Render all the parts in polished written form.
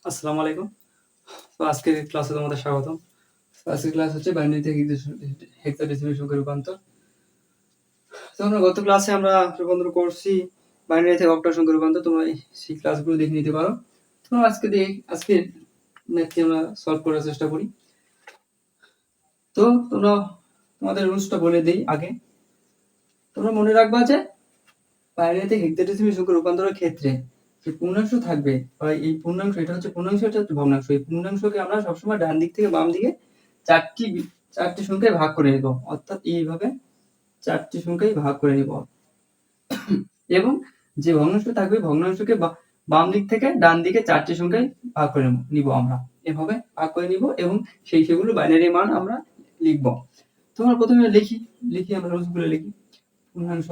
আসসালামু আলাইকুম। তো আজকের ক্লাসে তোমাদের স্বাগতম। তো আজকের ক্লাস হচ্ছে বাইনারি থেকে হেক্সাডেসিমাল সংখ্যার রূপান্তর। তো আমরা গত ক্লাসে রূপান্তর করছি বাইনারি থেকে অক্টাল সংখ্যার রূপান্তর। তোমরা সেই ক্লাসগুলো দেখে নিতে পারো। তোমরা আজকে ম্যাথটি আমরা সলভ করার চেষ্টা করি। তো তোমরা তোমাদের রুলসটা বলে দিই আগে। তোমরা মনে রাখবা যে বাইনারি থেকে হেক্সাডেসিমাল সংখ্যার রূপান্তরের ক্ষেত্রে যে পূর্ণাংশ থাকবে, এই পূর্ণাংশ, এটা হচ্ছে পূর্ণাংশ, এটা হচ্ছে ভগ্নাংশ। এই পূর্ণাংশকে আমরা সবসময় ডান দিক থেকে বাম দিকে চারটি সংখ্যায় ভাগ করে নেব, অর্থাৎ এইভাবে চারটি সংখ্যায় ভাগ করে নেব। এবং যে ভগ্নাংশ থাকবে ভগ্নাংশকে বাম দিক থেকে ডান দিকে চারটি সংখ্যায় ভাগ করে নিব। আমরা এভাবে ভাগ করে নিব এবং সেগুলো বাইনারি মান আমরা লিখব। তোমরা প্রথমে লিখি আমরা রুলসগুলো লিখি। পূর্ণাংশ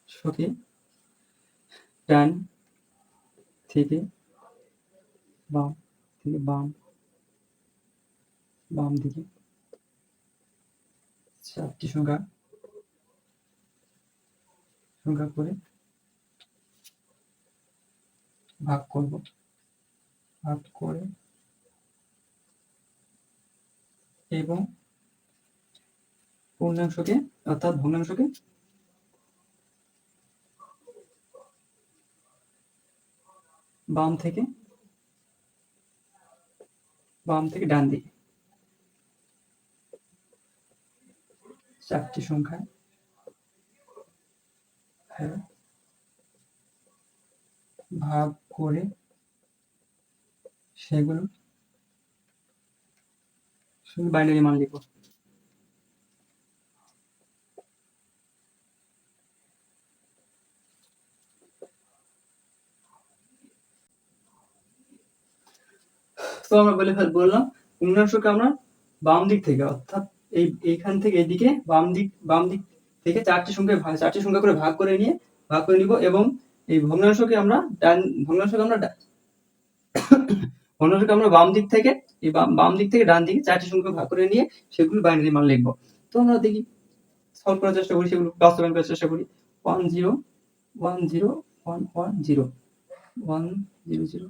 সকে ডান থেকে বাম দিকে চারটি সংখ্যা করে ভাগ করে এবং পূর্ণাংশকে অর্থাৎ ভগ্নাংশকে বাম থেকে ডান দিকে চারটি সংখ্যায় ভাগ করে সেগুলো বাইনারি মান লিখব। তো আমরা বললাম পূর্ণাংশকে আমরা বাম দিক থেকে, অর্থাৎ এইখান থেকে এদিকে বাম দিক থেকে চারটি সংখ্যা করে ভাগ করে নিব এবং এই ভগ্নাংশকে আমরা বাম দিক থেকে ডান দিকে চারটি সংখ্যা ভাগ করে নিয়ে সেগুলো বাইনারি মান লিখব। তো আমরা দেখি সলভ করার চেষ্টা করি, সেগুলো বাস্তবায়ন করার চেষ্টা করি। 1 0 1 0 1 1 0 1 0 0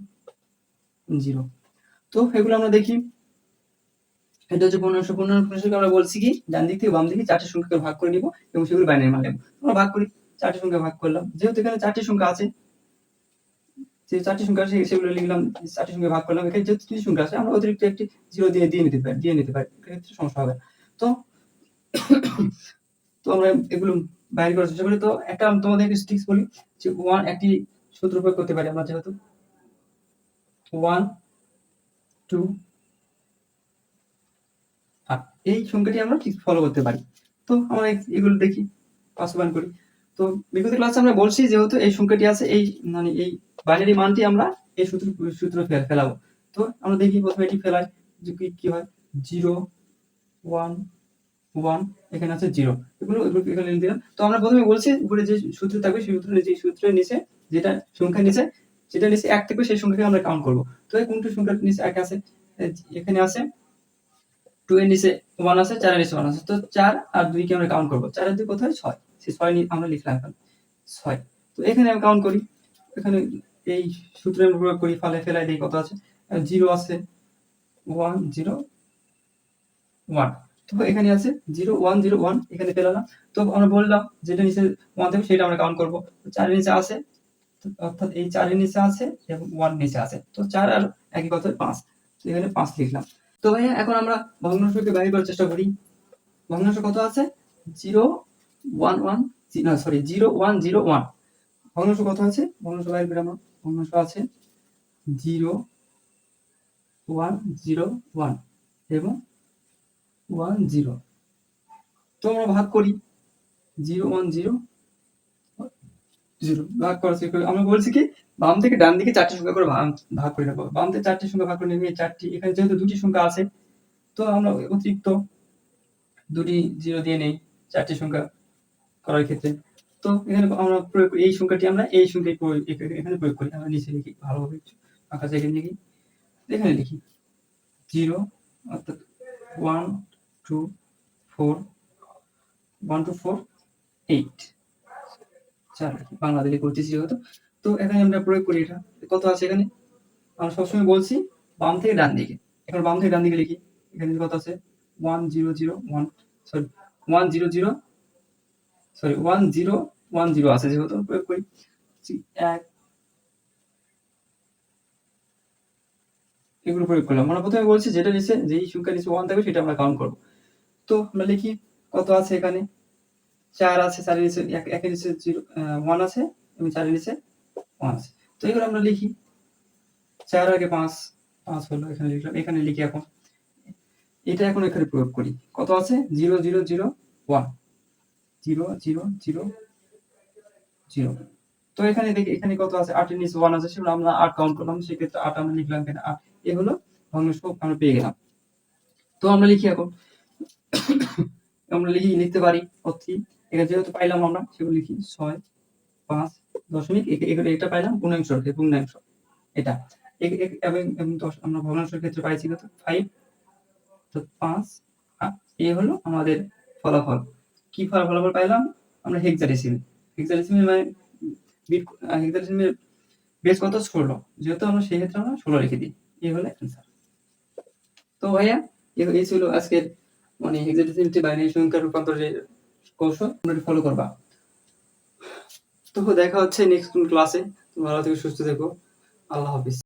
0। তো এগুলো আমরা দেখি। এটা হচ্ছে পূর্ণাংশকে আমরা বলছি কি ডান দিক থেকে বাম দিকে চারটি সংখ্যাকে ভাগ করে নিব এবং সেগুলো বাইনারি মান লিখব। আমরা ভাগ করি, চারটি সংখ্যা ভাগ করলাম। যেহেতু এখানে চারটি সংখ্যা আছে, যে চারটি সংখ্যা আছে সেগুলো লিখলাম, চারটি সংখ্যা ভাগ করলাম। এখানে যেহেতু তিনটি সংখ্যা আছে আমরা অতিরিক্ত একটি জিরো দিয়ে নিতে পারি, এক্ষেত্রে সমস্যা হবে। তো আমরা এগুলো বাইর করার চেষ্টা করি। তো একটা তোমাদের ট্রিক্স বলি যে একটি সূত্র প্রয়োগ করতে পারি আমরা, যেহেতু 1 2 8 এই সংখ্যাটি আমরা ঠিক ফলো করতে পারি। তো আমরা এগুলো দেখি, বাস্তবায়ন করি। তো বিগত ক্লাসে আমরা বলছি যেহেতু এই সংখ্যাটি আছে, এই বাইনারি মানটি আমরা এই সূত্র ফেলাবো। তো আমরা দেখি প্রথমে এটি ফেলাই যে কি হয়। 0 1 1 এখানে আছে 0, এগুলো এখানে লিখে দিলাম। তো আমরা প্রথমে বলছি উপরে যে সূত্র থাকবে সেই সূত্রের নিচে যেটা সংখ্যা নিচে 1 থেকে সেই সংখ্যাকে আমরা কাউন্ট করব। তো এই কোনটি সংখ্যার নিচে 1 আছে, এখানে আছে 2 এর নিচে 1 আছে, 4 এর নিচে 1 আছে। তো 4 আর 2 কে আমরা কাউন্ট করব। 4 আর 2 কত হয়? 6। সেই 6 আমরা লিখলাম এখন 6। তো এখানে আমি কাউন্ট করি, এখানে এই সূত্রে আমরা প্রয়োগ করি, ফেলাই দেই কত আছে। 0 আছে 1 0 1। তো এখানে আছে 0 1 0 1, এখানে ফেলালাম। তো আমরা বললাম যেটা নিচে 1 থাকবে সেটা আমরা কাউন্ট করব। 4 এর নিচে আছে, অর্থাৎ এই 4 এর নিচে আছে এবং 1 নিচে আছে। তো 4 আর একই কত? 5। তো এখানে 5 লিখলাম। তো ভাইয়া এখন আমরা ভগ্নাংশকে বাইর করার চেষ্টা করি। ভগ্নাংশ কত আছে? 0 1 1 না সরি 0 1 0 1। ভগ্নাংশ কত আছে? ভগ্নাংশ বাইর করি আমরা। ভগ্নাংশ আছে 0 1 0 1 এবং 1 0। তো আমরা ভাগ করি 0 1 0 0 ভাগ করার চেষ্টা করি। আমরা বলছি কি বাম থেকে ডান দিকে চারটি সংখ্যা করে ভাগ করে নেবো। বাম থেকে চারটি সংখ্যা ভাগ করে নিয়ে চারটি, এখানে যেহেতু দুটি সংখ্যা আছে তো আমরা অতিরিক্ত দুটি 0 দিয়ে নেই চারটি সংখ্যা করার ক্ষেত্রে। তো এখানে আমরা এই সংখ্যাটি আমরা এই সংখ্যায় এখানে প্রয়োগ করি। আমরা নিচে লিখি ভালোভাবে, ফাঁকা জায়গায় লিখি, এখানে লিখি 0 অর্থাৎ 1 2 4 1 2 4 8 4 বাংলা দিলে করতেছি যেহেতু তো এখানে আমরা প্রয়োগ করি এটা। কত আছে এখানে? আমরা সবসময় বলছি বাম থেকে ডান দিকে। এখন বাম থেকে ডান দিকে লিখি। এখানে কত আছে? 1001 সরি 100 সরি 1010 আছে যেহেতু প্রয়োগ করি। 1 এগুলো প্রয়োগ করলাম। আমরা প্রথমে বলছি যেটা নিচে যেই সংখ্যা নিচে 1 থাকবে সেটা আমরা কাউন্ট করব। তো আমরা লিখি কত আছে এখানে? 4 আছে, 4 এর নিচে 1 এর নিচে 1 আছে এবং 4 এর নিচে 1 আছে। তো এগুলো আমরা লিখি। 4 আগে 5 হলো এখানে লিখলাম। এখানে লিখি এখন। এটা এখন এখানে প্রয়োগ করি। কত আছে? 0001 0000 তো এখানে দেখি এখানে কত আছে? 8 এর নিচে 1 আছে সেগুলো আমরা 8 কাউন্ট করলাম। সেক্ষেত্রে 8 আমরা লিখলাম এখানে 8 এ হলো ভগ্নাংশ আমরা পেয়ে গেলাম। তো আমরা লিখি এখন। আমরা লিখতে পারি অর্থী এখানে যেহেতু পাইলাম আমরা সেগুলো লিখি 6 5 দশমিক এখানে এটা পাইলাম পূর্ণাংশ এটা এবং 10 আমরা ভগ্নাংশের ক্ষেত্রে পাইছি কত 5 তো 5 এই হলো আমাদের ফলাফল। কি ফলাফল পাইলাম? আমরা হেক্সাডেসিমাল মানে হেক্সাডেসিমাল বেস কত 16 যেহেতু আমরা সেই ক্ষেত্রে আমরা 16 লিখে দিই। এই হলো অ্যান্সার। তো ভাইয়া এই ছিল আজকের মানে হেক্সাডেসিমাল বাইনারি সংখ্যা রূপান্তরের কৌশল তোমরা ফলো করবা। তো দেখা হচ্ছে নেক্সট কোন ক্লাসে। ভালো থেকো, সুস্থ থেকো। আল্লাহ হাফেজ।